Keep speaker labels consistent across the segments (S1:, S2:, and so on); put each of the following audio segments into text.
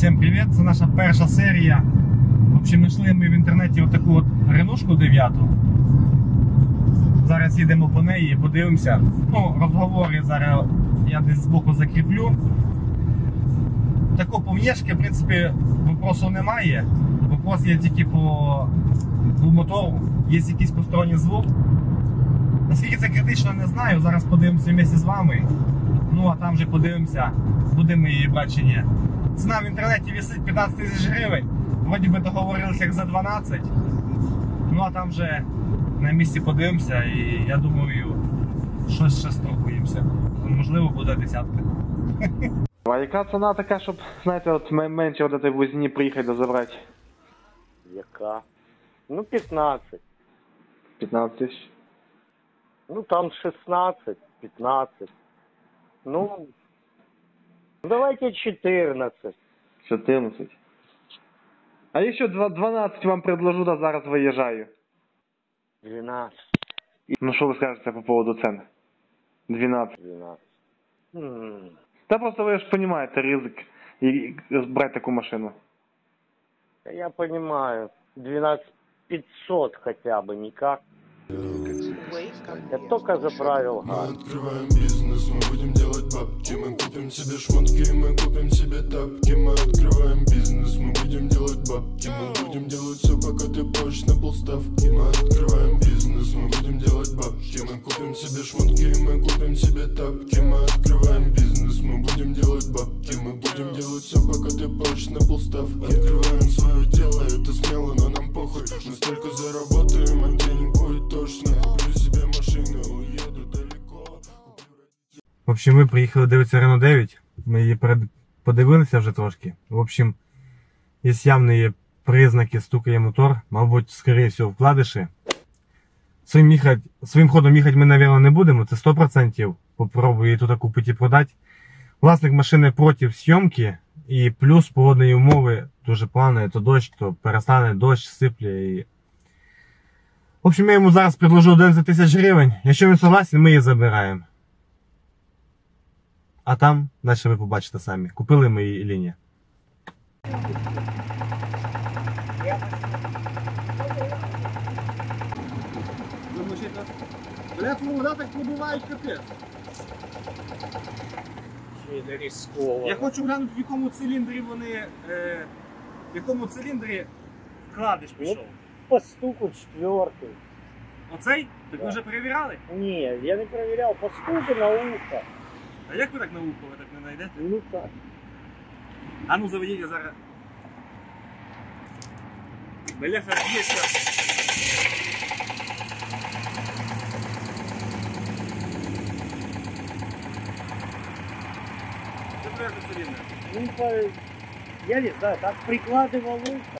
S1: Всем привет! Це наша перша серія. В общем, знайшли ми в інтернеті отаку от Реношку 9. Зараз їдемо по неї, подивимося. Ну, розговори зараз я десь збоку закріплю. Тако по внешки, в принципі, вопросу немає. Вопрос є тільки по мотору. Є якийсь посторонній звук. Наскільки це критично, не знаю. Зараз подивимося вместе з вами. Ну, а там вже подивимося, будемо її брати чи ні. Ціна в інтернеті висить 15 тисяч гривень. Вроді би договорилися як за 12. Ну, а там вже на місці подивимося і я думаю, щось ще страхуємося. Можливо, буде десятка.
S2: А яка ціна така, щоб, знаєте, от менше от этой возні приїхати да забрати?
S3: Яка? Ну, 15.
S2: 15 тисяч?
S3: Ну, там 16, 15. Ну, давайте 14.
S2: 14. А якщо 12 вам предложу, да зараз виїжджаю.
S3: 12.
S2: Ну, що ви скажете по поводу цен? 12.
S3: 12.
S2: Та просто ви ж розумієте ризик і брати таку машину.
S3: Я понимаю. 12 500 хотя бы, никак. Я только заправил газ.
S4: Мы открываем бизнес, мы будем делать бабки. Мы купим себе шмотки, мы купим себе тапки. Мы открываем бизнес, мы будем делать бабки. Мы будем делать все, пока ты поешь на полставки. Мы открываем бизнес, мы будем делать бабки. Мы купим себе шмотки, мы купим себе тапки. Мы открываем бизнес, мы будем делать бабки. Мы будем делать все, пока ты поешь на полставки. Открываем свое дело, это смело, но нам похуй. Мы столько заработаем, а денег будет точно. Куплю себе машину, уеду далеко.
S1: В общем, ми приїхали дивитися Renault 9. Ми її подивилися вже трошки. В общем, є явні признаки, стукає мотор. Мабуть, скоріше всього, вкладиші. Своїм ходом їхати ми, мабуть, не будемо. Це 100%. Попробую її тут купити і продати. Власник машини проти зйомки. І плюс погодні умови дуже погані. То дощ, то перестане дощ, сипле. І... В общем, я йому зараз предложу 11 тисяч гривень. Якщо він согласен, ми її забираємо. А там далі ви побачите самі, купили ми її чи ні. Блядь, ну вода так побивають капець.
S3: Чи не рисково?
S1: Я хочу глянути, в якому циліндрі вони, в якому циліндрі вкладиш пішов.
S3: По стуку 4-й.
S1: Оцей? Так
S3: Да.
S1: ви вже перевіряли?
S3: Не, я не проверял. По стуку на ухо.
S1: А як ви так на ухо, ви так не знайдете?
S3: Ну так.
S1: А ну заведіть, я зараз. Бляха, є зараз. Четвертий циліндр.
S3: Ну, я не знаю, так прикладывал ухо.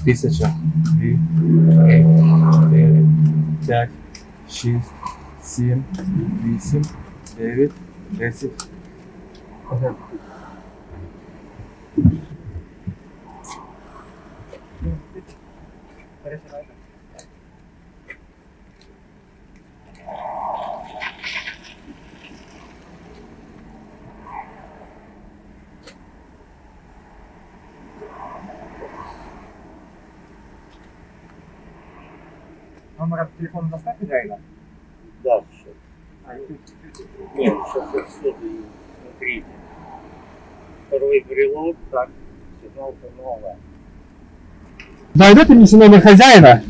S1: Тисяча, 2, 4, 5, 6, 7, 8, 9, 10. Номер телефона доставки реально?
S3: Да, сейчас. Нет, сейчас я все внутри. Второй брелок, так, сигналка новая.
S1: Да, дайте мне номер хозяина.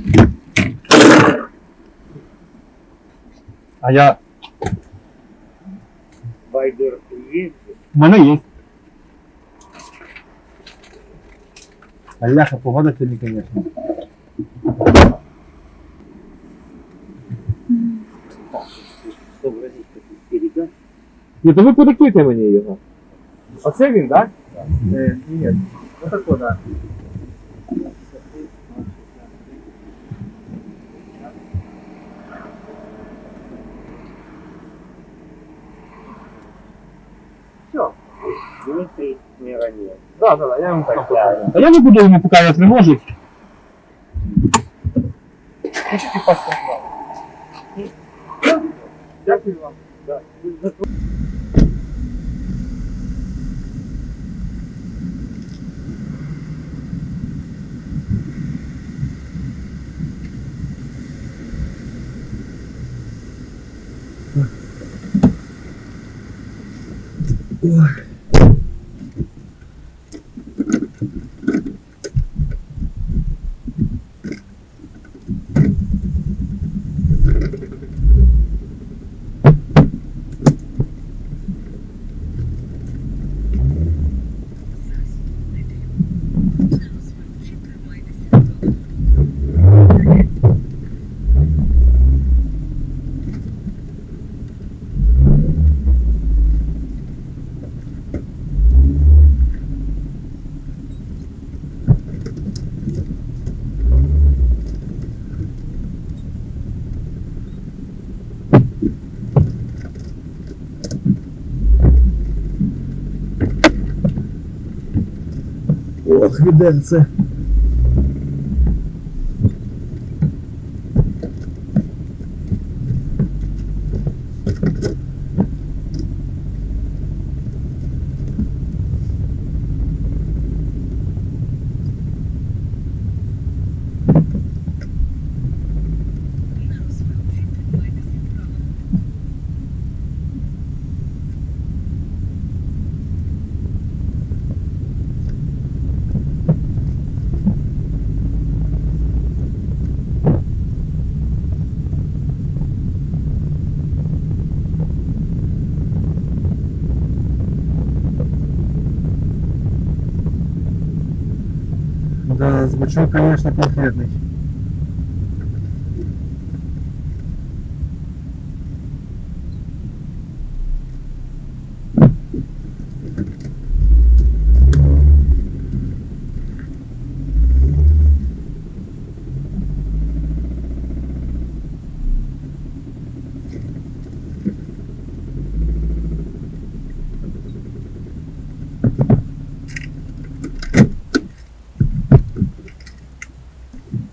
S1: А я...
S3: Вайбер есть?
S1: У мене є. Аляха, погода сьогодні, конечно.
S3: Сообразить, какие берега.
S1: Ні, то ви подиктуйте мені його. Оце він, так?
S3: Нет. Вот такой, да. Все. Дмитрий Миронец.
S1: Так, так, я вам так.
S3: А я не буду ему показывать, не может.
S1: Включите паспорт.
S3: Дякую вам. Да.
S5: Ох, відерце. Да, звучок, конечно, конкретный.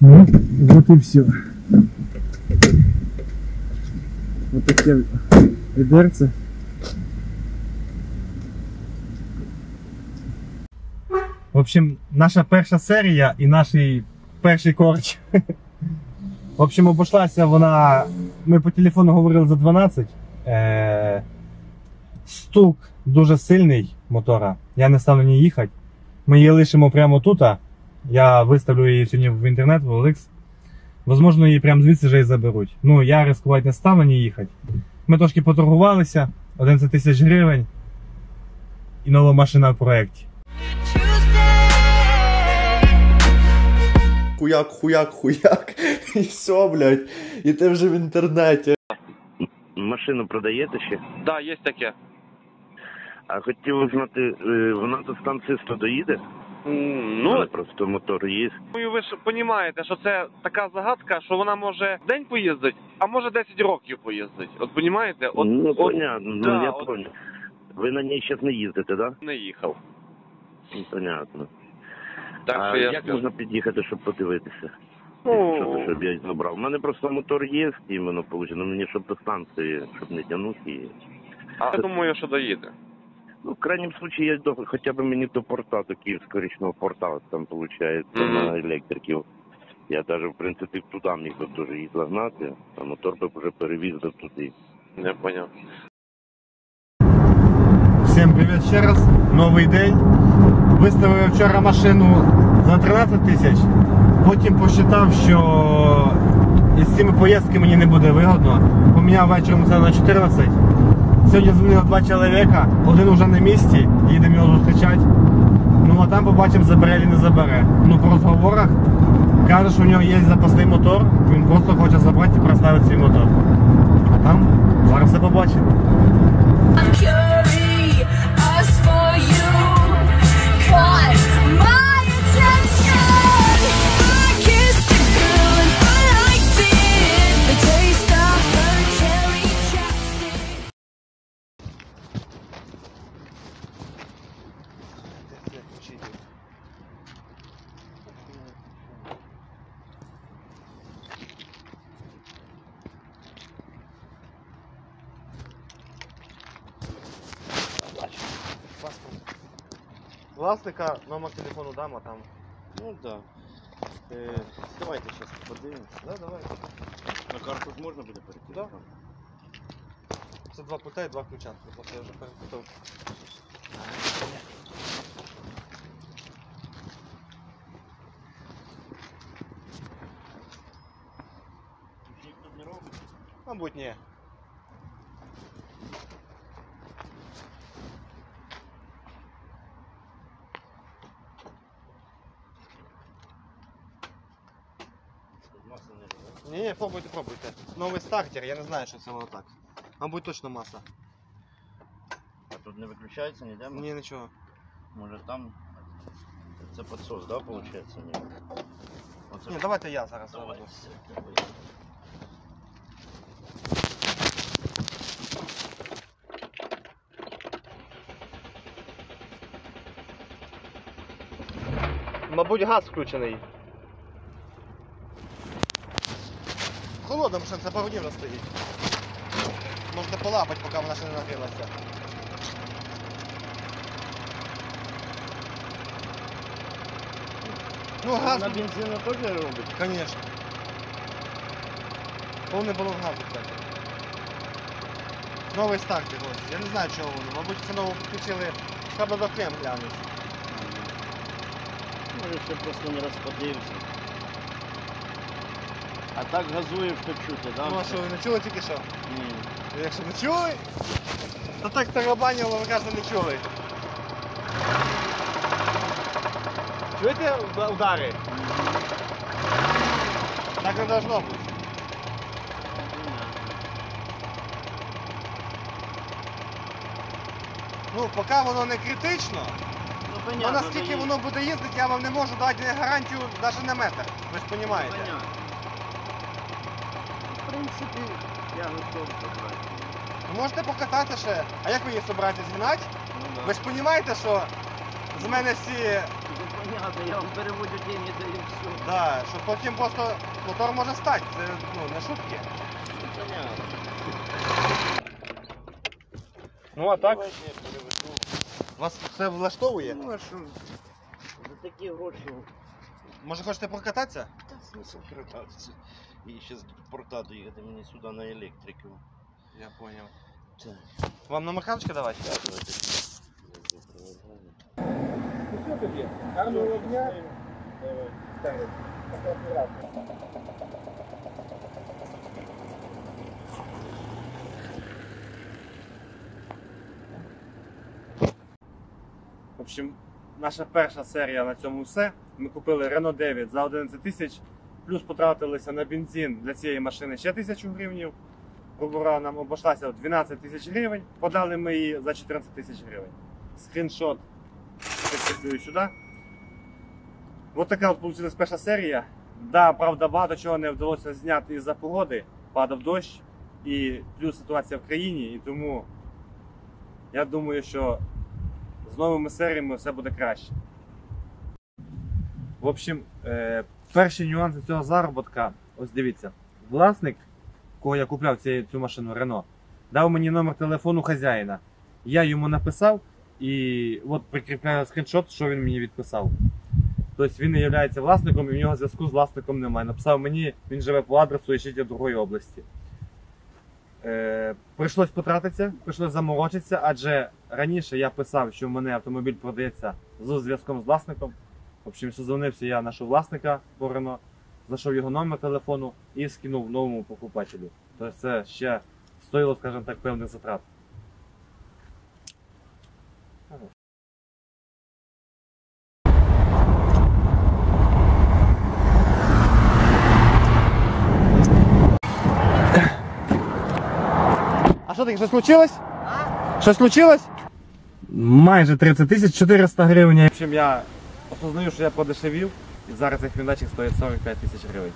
S5: Ну, вот и все. Вот такие ведерцы.
S1: В общем, наша перша серія і наш перший корч. В общем, обійшлася вона, ми по телефону говорили за 12. Стук дуже сильний мотора, я не став на ній їхати. Ми її лишимо прямо тут. Я виставлю її сьогодні в інтернет, в OLX. Возможно, її прямо звідси вже і заберуть. Ну, я ризикувати не став на ній їхати. Ми трошки поторгувалися, 11 тисяч гривень і нова машина в проєкті.
S6: Хуяк, і все, блядь, і ти вже в інтернеті.
S7: Машину продаєте ще?
S1: Так, є таке.
S7: А хотів узнати, вона до станцисту доїде?
S1: Ну,
S7: просто мотор є.
S1: ви ж розумієте, що це така загадка, що вона може день поїздить, а може 10 років поїздить. От розумієте?
S7: Ну, понятно,
S1: да,
S7: ну я понял. Ви на ній зараз не їздите, да?
S1: Не їхав.
S7: Ну, понятно.
S1: Так,
S7: а
S1: що я
S7: як
S1: скажу.
S7: можна під'їхати, щоб подивитися?
S1: Ну,
S7: Щоб я забрав. У мене просто мотор є, іменно, получено, мені щоб до станції, щоб не тягнути її.
S1: а я думаю, що доїде.
S7: Ну, в крайнем случае, я хоча б мені до порта, до Київського річного порта, там, виходить, на електриків. Я навіть, в принципі, туди міг би дуже її загнати, а мотор би вже перевіз до туди.
S1: Не поняв. Всім привіт ще раз. Новий день. Виставив вчора машину за 13 тисяч. Потім посчитав, що із цими поїздками мені не буде вигодно. Поміняв вечором це на 14. Сьогодні дзвонили 2 чоловіка, один уже на місці, їдемо його зустрічати. Ну а там побачимо, забере чи не забере. Ну по розговорах каже, що у нього є запасний мотор, він просто хоче забрати і проставити свій мотор. А там зараз все побачимо.
S8: I'm curious for you.
S1: Власника, номер телефону дам, а там.
S8: Ну да. Давайте сейчас подивимось.
S1: Да, давай.
S8: На карту ж можна буде перейти?
S1: Да. Це 2 пульта і 2 ключа. Просто я вже перепутав.
S8: Ніхто не робить.
S1: Мабуть, ні.
S8: Масло не робить.
S1: Ні, пробуйте. Новий стартер, я не знаю, що це воно так. Мабуть, точно маса.
S8: А тут не виключається ніде?
S1: Ні, нічого.
S8: Може там... Це підсос, да, виходить? Ні. Оце
S1: Ні, давайте я зараз
S8: Давай.
S1: заведу. Мабуть, газ включений. Холодна машина, це пару днів стоїть. Можна полапати, поки вона ще не нагрілася. Ну, газ,
S8: На бензину теж робить?
S1: конечно. Повний балон газу, кстати. Новий стартер, ось. Я не знаю, чого воно. Мабуть, це ново підключили. Треба до клем глянути.
S8: Може ще просто не розподивився. А так газує, що чути, да?
S1: Ну а що, ви не чули тільки що?
S8: Ні.
S1: Якщо не чули, то так тарабанило, ви кажете, не чули. Чуєте удари? Так не должно бути. Ну, поки воно не критично,
S8: Ну,
S1: ну
S8: понятно.
S1: наскільки воно буде їздити, я вам не можу дати гарантію навіть на метр. Ви ж розумієте.
S8: Понятно. В принципі, я готов забрати.
S1: Ви можете покататися ще. А як ви її собираєтесь гнати?
S8: Ну, да.
S1: Ви ж розумієте, що з мене всі...
S8: Ну, понятно, я вам переводжу деньги, да і все.
S1: Да, що потім просто мотор може стати. Це не шутки.
S8: Ну, понятно.
S1: Ну а так?
S8: Давайте я переведу.
S1: Вас все влаштовує?
S8: Ну, а що? За такі гроші.
S1: Може хочете прокататися?
S8: Та смисл кататися. І ще з порта доїхати мені сюди на електрику.
S1: Я понял.
S8: Так.
S1: Вам на механочки давати?
S8: Давайте.
S1: Ну все тоді. Гарного дня. В общем, наша перша серія на цьому все. Ми купили Renault 9 за 11 тисяч, плюс потратилися на бензин для цієї машини ще 1000 гривень. Грубо нам обійшлася в 12 тисяч гривень, подали ми її за 14 тисяч гривень. Скріншот прикріплюю сюди. Ось така от вийшла перша серія. Да, правда, багато чого не вдалося зняти із-за погоди, падав дощ і плюс ситуація в країні, і тому я думаю, що з новими серіями все буде краще. В общем, перші нюанси цього заробітка, ось дивіться, власник, кого я купляв цю машину Renault, дав мені номер телефону хазяїна. Я йому написав і от прикріпляю скріншот, що він мені відписав. Тобто він не є власником і в нього зв'язку з власником немає. Написав мені, він живе по адресу і ще в другої області. Прийшлось потратитися, прийшлось заморочитися, адже раніше я писав, що в мене автомобіль продається з зв'язком з власником. В общем, созвонився я нашого власника по Renault, знайшов його номер телефону і скинув новому покупателю. Тобто це ще стоїло, скажімо так, певних затрат. А що таке, щось случилось? Щось случилось? Майже 30 400 гривень. В общем, я осознаю, що я подешевів, і зараз цей хвіндачик стоїть 45 тисяч гривень.